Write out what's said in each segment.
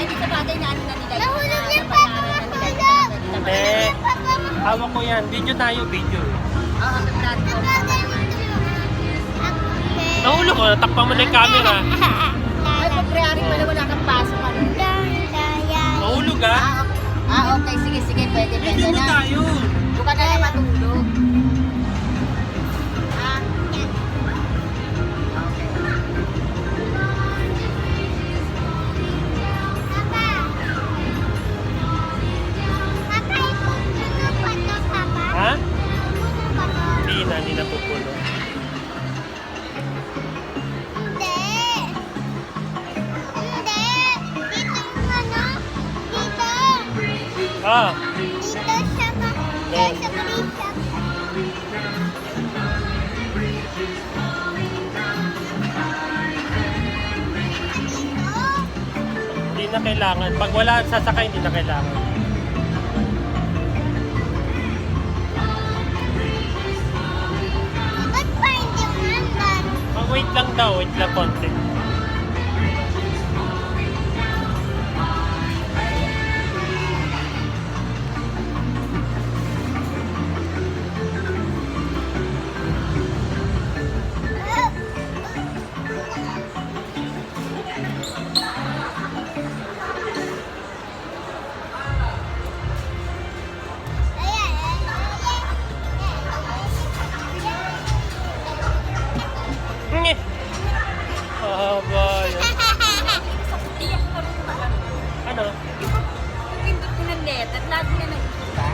Hindi sa bagay na ano na nila. Nahulog niya pa mahulog. Hindi. Hawak ko yan. Video tayo, video. Oo, platform. Nahulog ko, natakpan mo na yung camera. Ay, pag-preari pala wala kang pasok. Ano? Nahulog ah. Okay. Sige. Pwede Video mo na. tayo. Buka na lang matulog. Ha? Hindi na pupuno. Ah, hindi na kailangan. Pag wala sasakay, hindi na kailangan. Wait lang daw, wait lang konti. Haba yan. Ano? Pindot ko ng net at lagi na nag-iba.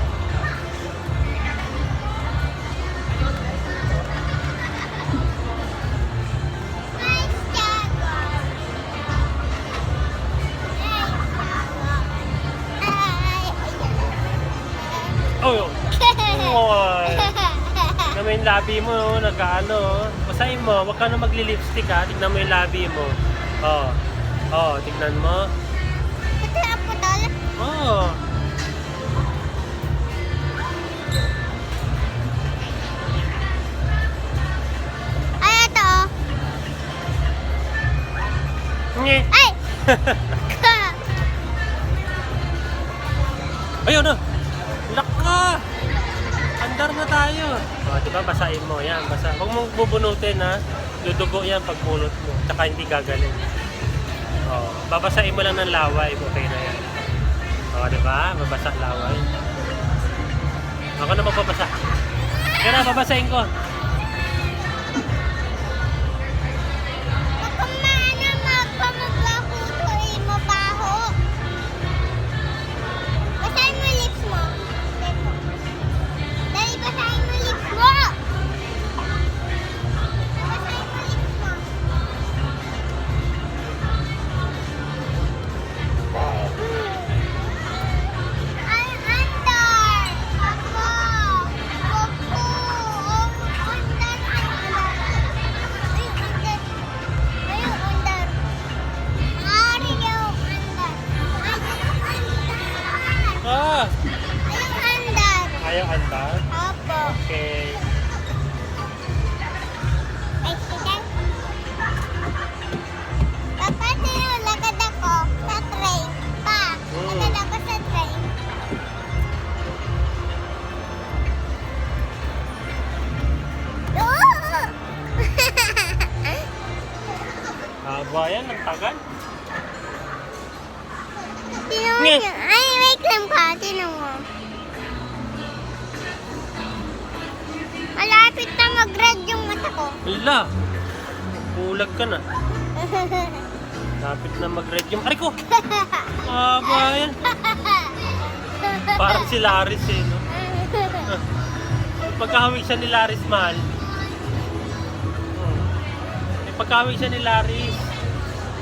Oh, oy. Na may labi mo, nag-ano. Basahin mo, huwag ka na magli-lipstick ha. Tignan mo yung labi mo. Oh, tignan mo. Oh. Nge. Ayun na. Laka. Andar na tayo. Diba basahin mo yan. Basa. Huwag mong bubunutin ha. Dudugo yan pag bunot mo. Tsaka hindi gagaling. Babasahin mo lang ng laway. Okay na yan. Diba? Babasa laway. Ako na magbabasa. Kaya na, babasahin ko. Ayaw andar? Opo. Okay. Papa, nilagad ako sa train. Pa, nilagad ako sa train. Haba yan, ang tagal. Tinan mo yun. Ay, wait lang pa. Tinan mo. Malapit na mag-red yung mata ko. Hala! Bulag ka na. Lapit na mag-red yung... Aray ko! Haba yan. Parang si Laris eh, no? Pagkahawig siya ni Laris, mahal. Pagkahawig siya ni Laris.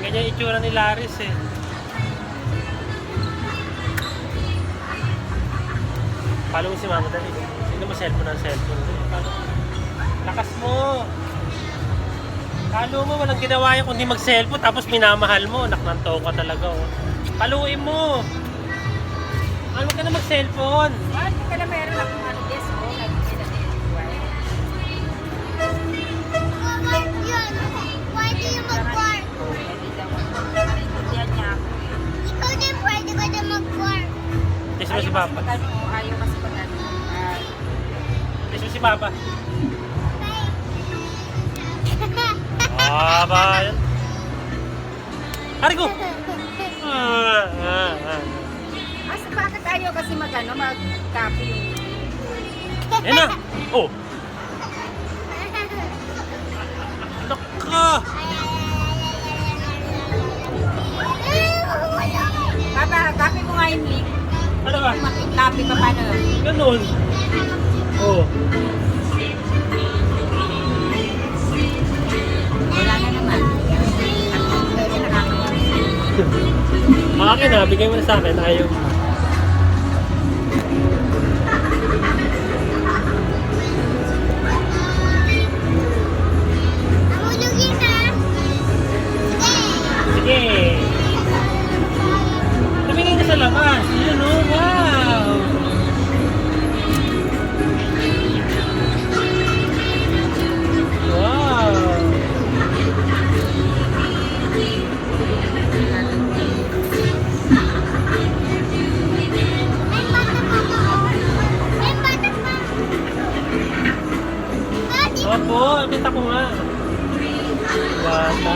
Ganyan yung itsura ni Laris eh. Follow mo si Mama, dali. Sino mo cellphone ng cellphone? Lakas mo! Follow mo, walang ginawa yan kundi mag-cellphone tapos minamahal mo. Naknanto ka talaga oh. Paluin mo! Ano ka na mag-cellphone? Bakit ka na meron akong ano this? Why do you mag-work? Hindi daw. Naintindihan niya ako. Ikaw din mo si Papa. Ayaw kasi pag-ano. Kiss mo si Papa. Ba yan? Arigo! Mas bakit ayaw kasi mag-copy yung... Yan na! Oh! Naka! Papa, copy mo nga yung link. Ano ba? Copy pa paano? Ganun. Oh. Wala na naman. Pwede nakakawa. Akin na, bigay mo na sa akin. Ayaw. Amulugin ka. Sige. Tumingin ka sa labas. Yun oh, wow. Wow. May bata pa ba? May bata pa. Bati. Opo, kita ko nga. Bata.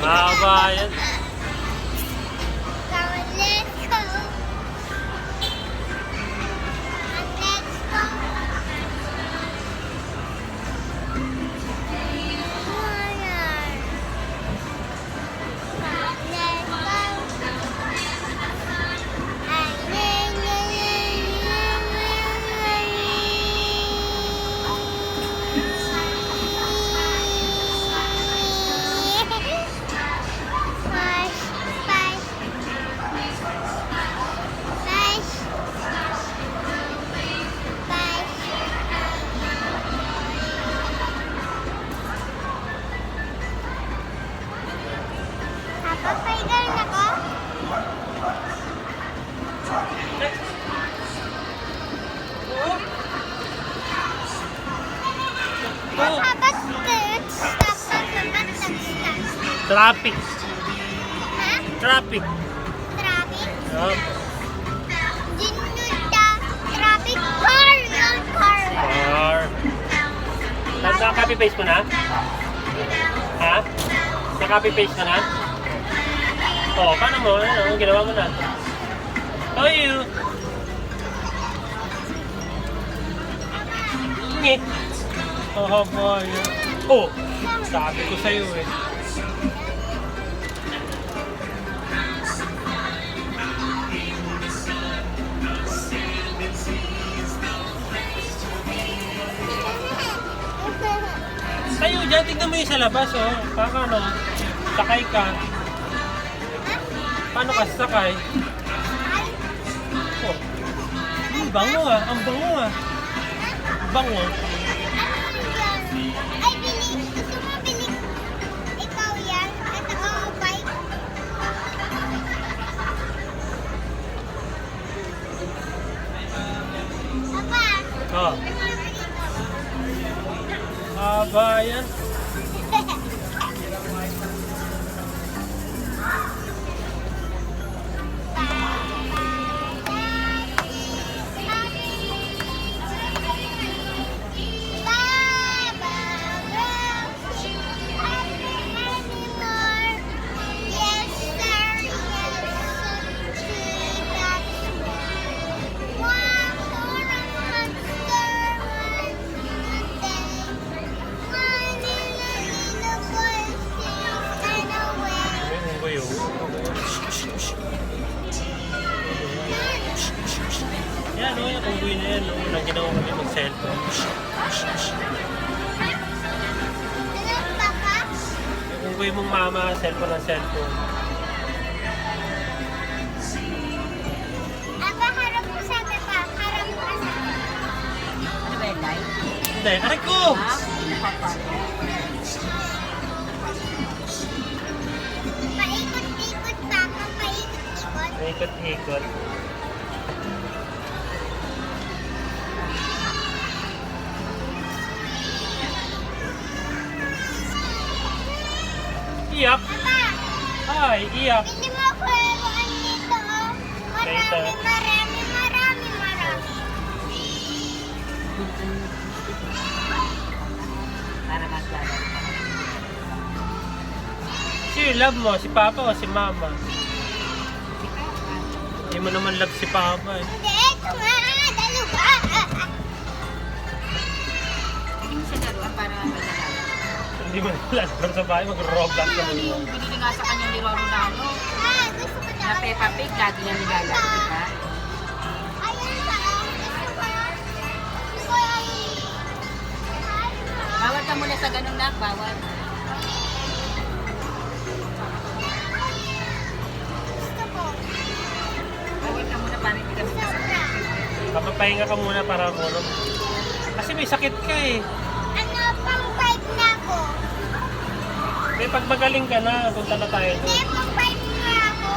Mahaba yan. Papaigal na ko? Oh, Dapat stop. traffic. Ha? Traffic. Traffic? Oh, Ginuda. Traffic. Car. Yung car. car. Naka-copy paste mo na? Ha? Naka-copy paste mo na? Oo, paano mo? Ano? Ginawa mo na. Oh, you. Ngit. Oh, boy. Oh, sabi ko sa'yo eh. Sa'yo dyan, tignan mo yung sa labas oh. Paano? Sakay ka. Paano ka sakay? Oh. Ang bango ah. Ang bango ah. Bango. Ay, gusto mo bili ikaw yan? Ito ang bike. Papa, Oh. Aba yan. Yan, oh, yung unggoy na yan. Oh. Nang ginawa kami mag-cellphone. Ano, Papa? Yung unggoy mong mama, cellphone ng cellphone. Aba, harap mo sa akin pa. Harap mo sa akin. Ano ba yung light? Hindi, aray ko! Ha? Papa. Paikot-ikot, Papa. Paikot-ikot. Ikot-ikot. Iyak! Papa, Ay, iyak! hindi mo ako ewan dito, oh. Later. Marami. Para maglaro. Sino love mo? Si Papa o si Mama? Hindi mo naman love si Papa eh. Hindi, ito nga. Dalawa. Hindi mo siya laruan para maglaro. Hindi mo naman love sa bahay, mag-roblox ka Ano mo. yung binili nga sa kanya ni Roro Nano? Gusto ko Na Peppa Pig, lagi niya nilalaro, di ba? Ayun pa, oh. Gusto ko yun. Gusto ko yun. Bawal ka muna sa ganun na, bawal. Gusto ko. Bawal ka muna para hindi kami Sobra. Papapahinga ka muna para kulong. Kasi may sakit ka eh. Ano, pang 5 na ako. May pag magaling ka na, punta na tayo Hindi, doon. pang 5 na ako.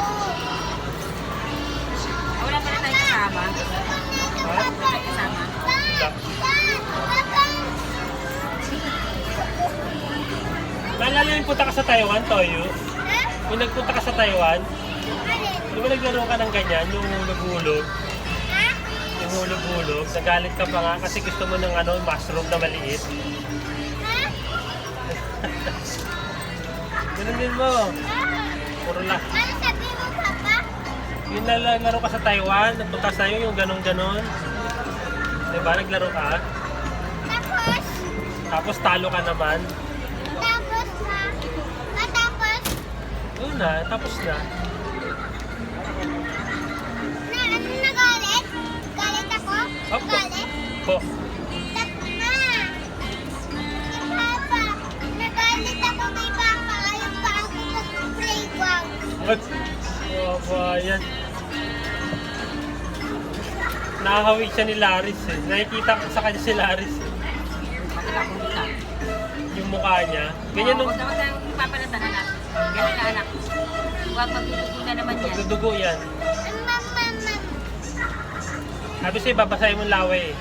Wala pa na tayong kasama. Ha? Wala tayong kasama. Naalala yung punta ka sa Taiwan, Toyo? Ha? Yung nagpunta ka sa Taiwan, Alin? di ba naglaro ka ng ganyan, yung hulog-hulog? Ha? Yung hulog-hulog, nagalit ka pa nga kasi gusto mo ng ano, mushroom na maliit. Ha? Ganun din mo. Puro lang. Ano sabi mo, Papa? Yung naglaro ka sa Taiwan, nagpunta sa'yo yung ganon-ganon. Diba, naglaro ka? Tapos, Tapos talo ka naman. tapos na. Matapos, Yun na, tapos na. na ano nagalit? Galit ako? Opo. Galit? Po. Tapos na. Si Papa, nagalit ako kay Papa. Ayaw pa ako mag-playground. What? Oh, bayan. Nakahawig siya ni Laris eh. Nakikita ko sa kanya si Laris eh. Bakit ako isa? Yung mukha niya. Ganyan nung Huwag naman tayong papalatan, anak. Ganun na, anak. Huwag magtutugo na naman yan. pagdudugo yan. Mama. Sabi sa'yo, babasahin mo laway eh.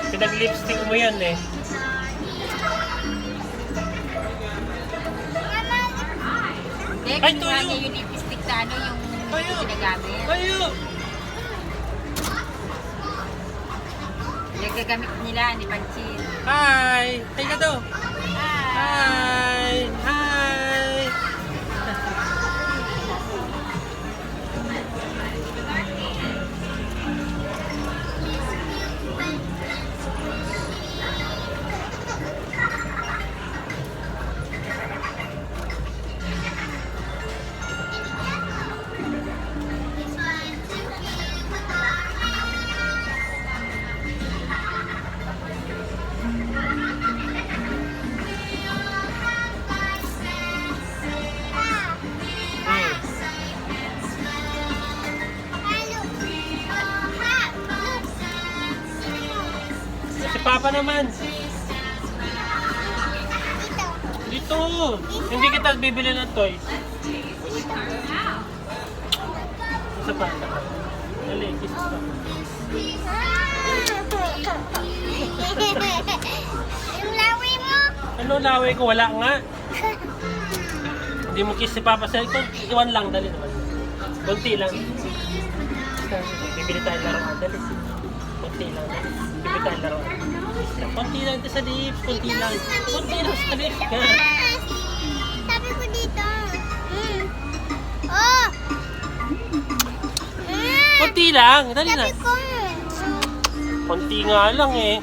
Pinag-lipstick mo yan eh. Hindi, Ay, kinuha tuyo. niya yung lipstick na ano, yung Tuyo. ginagamit. Ayo! Yung gagamit nila ni Panchit. Hi! Hi ka daw! Hi! Hi! Hi! Si Papa naman. Dito. Hindi kita bibili ng toys. Isa pa. Dali, kiss pa. Yung lawi mo. Ano laway ko? Wala nga. Hindi mo kiss si Papa sa ito. Iwan lang, dali naman. Kunti lang. Bibili tayo laruan, dali. Kunti lang, dali. Bibili tayo laruan. Kunti lang ito sa lips, kunti lang. Kunti lang sa lips ka. Sabi ko dito. Oh! Kunti lang, dali na. Sabi ko. Kunti nga lang eh.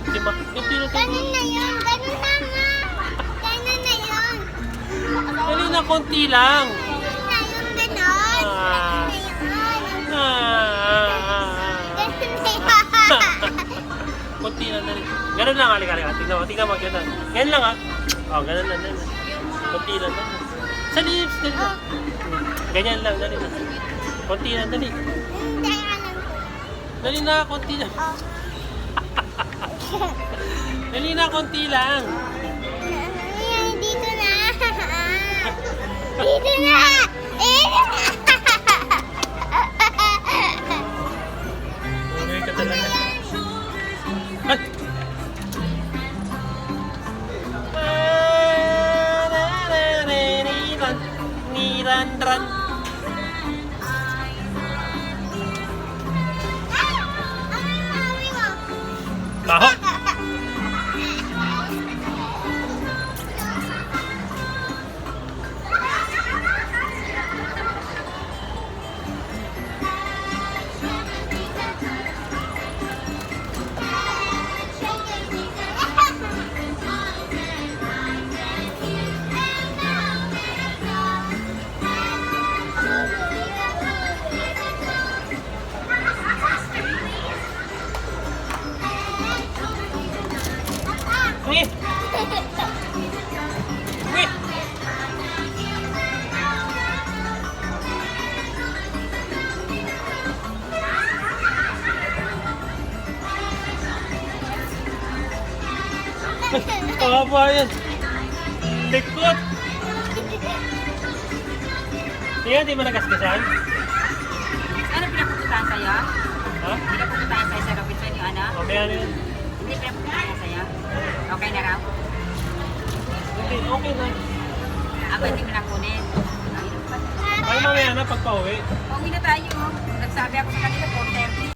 Di ba? Kunti lang tayo. Ganun na yun. Ganun na nga. Ganun na yun. Dali na, konti lang. Na yung ganon. Ah. Ganon na Ah. yun. Konti lang, dali. Ganun lang, halika. Tingnan mo, ganun. Ganun lang, ah. Oh, ganun lang, dali. Konti lang, dali. Sa lips, dali. Ganyan lang, dali. Konti lang, dali. Hindi, alam ko. Dali na, konti lang. Oh. Dali na, konti lang. Ayan, dito na. Dito na. Uy, ka talaga. Ay! Niran. Ano yung mami mo? Taho! Uy! Uy! Papa yan! Likot! Tingnan, di mo nagasgasan? Ano pinapupuntahan sa'yo? Ha? Pinapupuntahan sa'yo sa Robinson yung ano? O, may ano yun? Hindi pinapupuntahan niya sa'yo? Okay na raw? Hindi, okay na. Ako hindi mo na kunin. Ay, mamaya na pagpa-uwi. Pauwi na tayo. Nagsabi ako sa kanila 4:30.